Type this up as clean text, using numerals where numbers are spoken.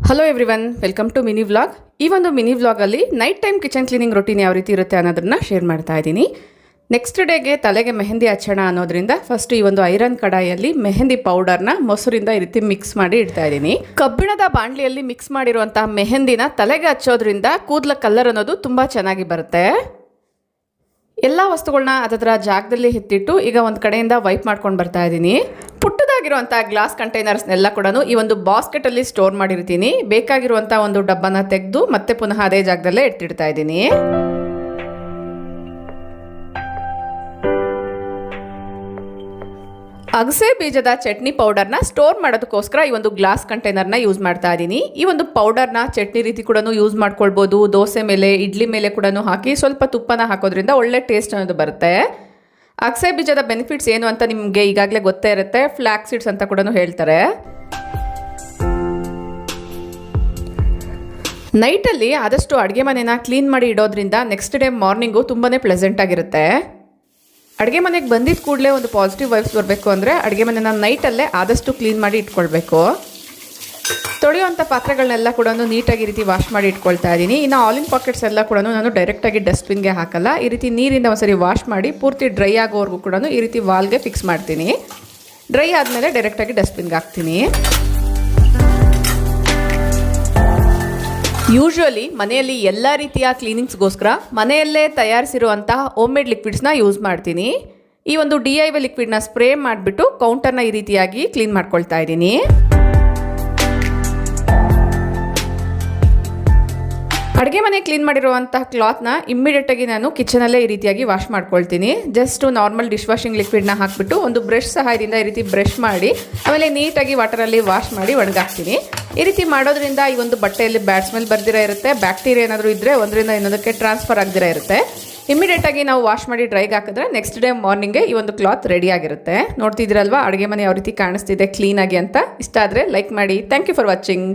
Hello everyone, welcome to mini vlog. ಈ ಒಂದು mini ವ್ಲಾಗಲ್ಲಿ night time kitchen cleaning routine ಯಾವ ರೀತಿ ಇರುತ್ತೆ ಅನ್ನೋದನ್ನ ಶೇರ್ ಮಾಡ್ತಾ ಇದ್ದೀನಿ. ನೆಕ್ಸ್ಟ್ ಡೇಗೆ ತಲೆಗೆ ಮೆಹಂದಿ ಹಚ್ಚೋಣ ಅನ್ನೋದ್ರಿಂದ ಫಸ್ಟ್ ಈ ಒಂದು ಐರನ್ ಕಡಾಯಿಯಲ್ಲಿ ಮೆಹಂದಿ ಪೌಡರ್ನ ಮೊಸರಿಂದ ಈ ರೀತಿ ಮಿಕ್ಸ್ ಮಾಡಿ ಇಡ್ತಾ ಇದ್ದೀನಿ. ಕಬ್ಬಿಣದ ಬಾಣಲಿಯಲ್ಲಿ ಮಿಕ್ಸ್ ಮಾಡಿರುವಂಥ ಮೆಹಂದಿನ ತಲೆಗೆ ಹಚ್ಚೋದ್ರಿಂದ ಕೂದಲ ಕಲರ್ ಅನ್ನೋದು ತುಂಬ ಚೆನ್ನಾಗಿ ಬರುತ್ತೆ. ಎಲ್ಲ ವಸ್ತುಗಳನ್ನ ಅದರ ಜಾಗದಲ್ಲಿ ಎತ್ತಿಟ್ಟು ಈಗ ಒಂದು ಕಡೆಯಿಂದ ವೈಪ್ ಮಾಡ್ಕೊಂಡು ಬರ್ತಾ ಇದ್ದೀನಿ. ಪುಟ್ಟದಾಗಿರುವಂಥ ಗ್ಲಾಸ್ ಕಂಟೈನರ್ಸ್ನೆಲ್ಲ ಕೂಡ ಈ ಒಂದು ಬಾಸ್ಕೆಟಲ್ಲಿ ಸ್ಟೋರ್ ಮಾಡಿರ್ತೀನಿ. ಬೇಕಾಗಿರುವಂಥ ಒಂದು ಡಬ್ಬನ ತೆಗೆದು ಮತ್ತೆ ಪುನಃ ಅದೇ ಜಾಗದಲ್ಲೇ ಎತ್ತಿಡ್ತಾ ಇದ್ದೀನಿ. ಅಗಸೆ ಬೀಜದ ಚಟ್ನಿ ಪೌಡರ್ನ ಸ್ಟೋರ್ ಮಾಡೋದಕ್ಕೋಸ್ಕರ ಈ ಒಂದು ಗ್ಲಾಸ್ ಕಂಟೈನರ್ನ ಯೂಸ್ ಮಾಡ್ತಾ ಇದ್ದೀನಿ. ಈ ಒಂದು ಪೌಡರ್ನ ಚಟ್ನಿ ರೀತಿ ಕೂಡ ಯೂಸ್ ಮಾಡ್ಕೊಳ್ಬೋದು. ದೋಸೆ ಮೇಲೆ, ಇಡ್ಲಿ ಮೇಲೆ ಕೂಡ ಹಾಕಿ ಸ್ವಲ್ಪ ತುಪ್ಪನ ಹಾಕೋದ್ರಿಂದ ಒಳ್ಳೆ ಟೇಸ್ಟ್ ಅನ್ನೋದು ಬರುತ್ತೆ. ಅಗಸೆ ಬೀಜದ ಬೆನಿಫಿಟ್ಸ್ ಏನು ಅಂತ ನಿಮಗೆ ಈಗಾಗಲೇ ಗೊತ್ತೇ ಇರುತ್ತೆ. ಫ್ಲ್ಯಾಕ್ ಸೀಡ್ಸ್ ಅಂತ ಕೂಡ ಹೇಳ್ತಾರೆ. ನೈಟಲ್ಲಿ ಆದಷ್ಟು ಅಡುಗೆ ಮನೆನ ಕ್ಲೀನ್ ಮಾಡಿ ಇಡೋದ್ರಿಂದ ನೆಕ್ಸ್ಟ್ ಡೇ ಮಾರ್ನಿಂಗು ತುಂಬಾ ಪ್ಲೆಸೆಂಟ್ ಆಗಿರುತ್ತೆ. ಅಡುಗೆ ಮನೆಗೆ ಬಂದಿದ್ದ ಕೂಡಲೇ ಒಂದು ಪಾಸಿಟಿವ್ ವೈಬ್ಸ್ ಬರಬೇಕು ಅಂದರೆ ಅಡುಗೆ ಮನೆನ ನೈಟಲ್ಲೇ ಆದಷ್ಟು ಕ್ಲೀನ್ ಮಾಡಿ ಇಟ್ಕೊಳ್ಬೇಕು. ತೊಳೆಯುವಂಥ ಪಾತ್ರೆಗಳನ್ನೆಲ್ಲ ಕೂಡ ನೀಟಾಗಿ ಈ ರೀತಿ ವಾಶ್ ಮಾಡಿ ಇಟ್ಕೊಳ್ತಾ ಇದ್ದೀನಿ. ಇನ್ನು ಆಲಿನ್ ಪಾಕೆಟ್ಸ್ ಎಲ್ಲ ಕೂಡ ನಾನು ಡೈರೆಕ್ಟಾಗಿ ಡಸ್ಟ್ಬಿನ್ಗೆ ಹಾಕಲ್ಲ. ಈ ರೀತಿ ನೀರಿಂದ ಒಂದ್ಸರಿ ವಾಶ್ ಮಾಡಿ ಪೂರ್ತಿ ಡ್ರೈ ಆಗೋವರೆಗೂ ಕೂಡ ಈ ರೀತಿ ವಾಲ್ಗೆ ಫಿಕ್ಸ್ ಮಾಡ್ತೀನಿ. ಡ್ರೈ ಆದಮೇಲೆ ಡೈರೆಕ್ಟಾಗಿ ಡಸ್ಟ್ಬಿನ್ಗೆ ಹಾಕ್ತೀನಿ. ಯೂಶ್ವಲಿ ಮನೆಯಲ್ಲಿ ಎಲ್ಲ ರೀತಿಯ ಕ್ಲೀನಿಂಗ್ಸ್ಗೋಸ್ಕರ ಮನೆಯಲ್ಲೇ ತಯಾರಿಸಿರುವಂತಹ ಹೋಮ್ ಮೇಡ್ ಲಿಕ್ವಿಡ್ಸ್ನ ಯೂಸ್ ಮಾಡ್ತೀನಿ. ಈ ಒಂದು DIY ಲಿಕ್ವಿಡ್ನ ಸ್ಪ್ರೇ ಮಾಡಿಬಿಟ್ಟು ಕೌಂಟರ್ನ ಈ ರೀತಿಯಾಗಿ ಕ್ಲೀನ್ ಮಾಡ್ಕೊಳ್ತಾ ಇದ್ದೀನಿ. ಅಡುಗೆ ಮನೆ ಕ್ಲೀನ್ ಮಾಡಿರುವಂತಹ ಕ್ಲಾತ್ನ ಇಮ್ಮಿಡಿಯೇಟಾಗಿ ನಾನು ಕಿಚನಲ್ಲೇ ಈ ರೀತಿಯಾಗಿ ವಾಶ್ ಮಾಡ್ಕೊಳ್ತೀನಿ. ಜಸ್ಟ್ ನಾರ್ಮಲ್ ಡಿಶ್ ವಾಷಿಂಗ್ ಲಿಕ್ವಿಡ್ನ ಹಾಕಿಬಿಟ್ಟು ಒಂದು ಬ್ರಷ್ ಸಹಾಯದಿಂದ ಈ ರೀತಿ ಬ್ರಷ್ ಮಾಡಿ ಆಮೇಲೆ ನೀಟಾಗಿ ವಾಟರಲ್ಲಿ ವಾಶ್ ಮಾಡಿ ಒಣಗಾಕ್ತೀನಿ. ಈ ರೀತಿ ಮಾಡೋದ್ರಿಂದ ಈ ಒಂದು ಬಟ್ಟೆಯಲ್ಲಿ ಬ್ಯಾಡ್ ಸ್ಮೆಲ್ ಬರ್ದಿರ ಇರುತ್ತೆ. ಬ್ಯಾಕ್ಟೀರಿಯಾ ಏನಾದರೂ ಇದ್ದರೆ ಒಂದರಿಂದ ಇನ್ನೊಂದಕ್ಕೆ ಟ್ರಾನ್ಸ್ಫರ್ ಆಗದಿರ ಇರುತ್ತೆ. ಇಮಿಡಿಯೇಟಾಗಿ ನಾವು ವಾಶ್ ಮಾಡಿ ಡ್ರೈಗೆ ಹಾಕಿದ್ರೆ ನೆಕ್ಸ್ಟ್ ಡೇ ಮಾರ್ನಿಂಗ್ಗೆ ಈ ಒಂದು ಕ್ಲಾತ್ ರೆಡಿ ಆಗಿರುತ್ತೆ. ನೋಡ್ತಿದ್ದೀರಲ್ವಾ ಅಡುಗೆ ಮನೆ ಯಾವ ರೀತಿ ಕಾಣಿಸ್ತಿದೆ ಕ್ಲೀನಾಗಿ ಅಂತ. ಇಷ್ಟ ಆದರೆ ಲೈಕ್ ಮಾಡಿ. Thank you for watching.